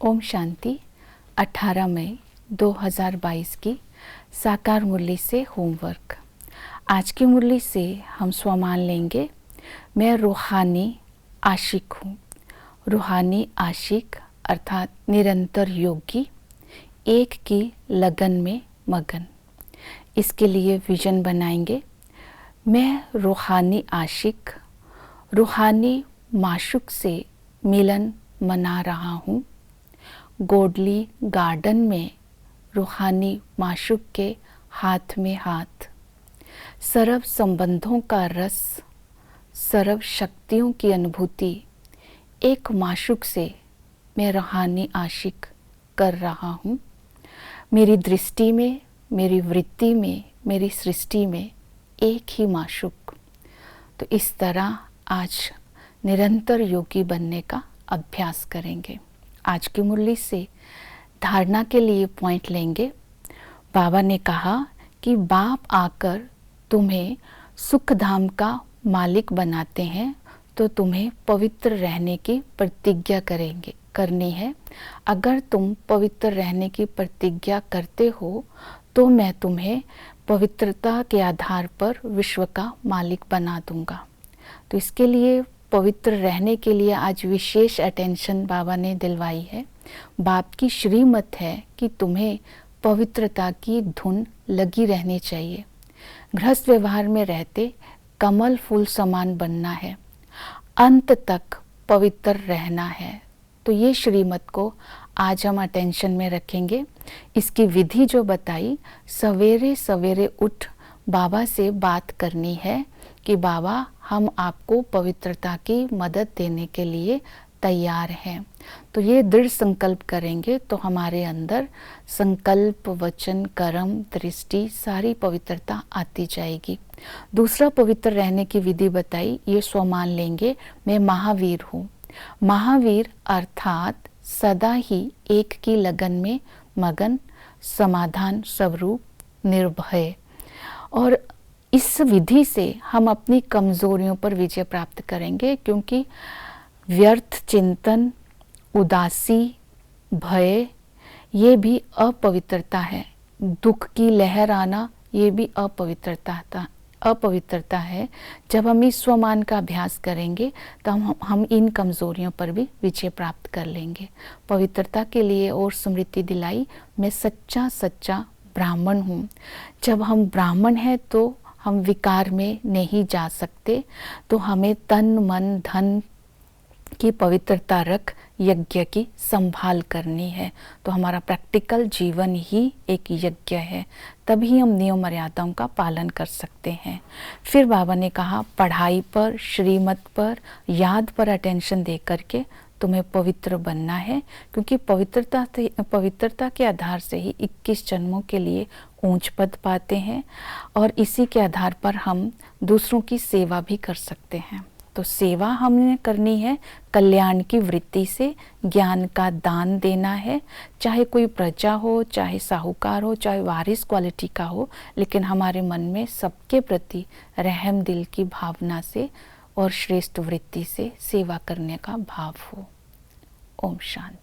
ओम शांति। 18 मई 2022 की साकार मुरली से होमवर्क। आज की मुरली से हम स्वमान लेंगे, मैं रूहानी आशिक हूँ। रूहानी आशिक अर्थात निरंतर योगी, एक की लगन में मगन। इसके लिए विजन बनाएंगे। मैं रूहानी आशिक रूहानी माशूक से मिलन मना रहा हूँ। गोडली गार्डन में रूहानी माशूक के हाथ में हाथ, सर्व संबंधों का रस, सर्व शक्तियों की अनुभूति एक माशूक से मैं रूहानी आशिक कर रहा हूँ। मेरी दृष्टि में, मेरी वृत्ति में, मेरी सृष्टि में एक ही माशूक। तो इस तरह आज निरंतर योगी बनने का अभ्यास करेंगे। आज की मुरली से धारणा के लिए पॉइंट लेंगे। बाबा ने कहा कि बाप आकर तुम्हें सुखधाम का मालिक बनाते हैं तो तुम्हें पवित्र रहने की प्रतिज्ञा करनी है। अगर तुम पवित्र रहने की प्रतिज्ञा करते हो तो मैं तुम्हें पवित्रता के आधार पर विश्व का मालिक बना दूंगा। तो इसके लिए पवित्र रहने के लिए आज विशेष अटेंशन बाबा ने दिलवाई है। बाप की श्रीमत है कि तुम्हें पवित्रता की धुन लगी रहनी चाहिए। गृहस्थ व्यवहार में रहते कमल फूल समान बनना है, अंत तक पवित्र रहना है। तो ये श्रीमत को आज हम अटेंशन में रखेंगे। इसकी विधि जो बताई, सवेरे सवेरे उठ बाबा से बात करनी है कि बाबा हम आपको पवित्रता की मदद देने के लिए तैयार हैं। तो ये दृढ़ संकल्प करेंगे तो हमारे अंदर संकल्प, वचन, कर्म, दृष्टि सारी पवित्रता आती जाएगी। दूसरा पवित्र रहने की विधि बताई, ये स्वमान लेंगे, मैं महावीर हूँ। महावीर अर्थात सदा ही एक की लगन में मगन, समाधान स्वरूप, निर्भय। और इस विधि से हम अपनी कमजोरियों पर विजय प्राप्त करेंगे, क्योंकि व्यर्थ चिंतन, उदासी, भय ये भी अपवित्रता है। दुख की लहर आना ये भी अपवित्रता है। जब हम इस स्वमान का अभ्यास करेंगे तो हम इन कमजोरियों पर भी विजय प्राप्त कर लेंगे। पवित्रता के लिए और स्मृति दिलाई, मैं सच्चा ब्राह्मण हूँ। जब हम ब्राह्मण हैं तो हम विकार में नहीं जा सकते। तो हमें तन मन धन की पवित्रता रख यज्ञ की संभाल करनी है। तो हमारा प्रैक्टिकल जीवन ही एक यज्ञ है, तभी हम नियम मर्यादाओं का पालन कर सकते हैं। फिर बाबा ने कहा पढ़ाई पर, श्रीमत पर, याद पर अटेंशन दे करके तुम्हें पवित्र बनना है, क्योंकि पवित्रता के आधार से ही 21 जन्मों के लिए ऊंच पद पाते हैं और इसी के आधार पर हम दूसरों की सेवा भी कर सकते हैं। तो सेवा हमने करनी है कल्याण की वृत्ति से, ज्ञान का दान देना है, चाहे कोई प्रजा हो, चाहे साहूकार हो, चाहे वारिस क्वालिटी का हो, लेकिन हमारे मन में सबके प्रति रहम दिल की भावना से और श्रेष्ठ वृत्ति से सेवा करने का भाव हो। ओम शांति।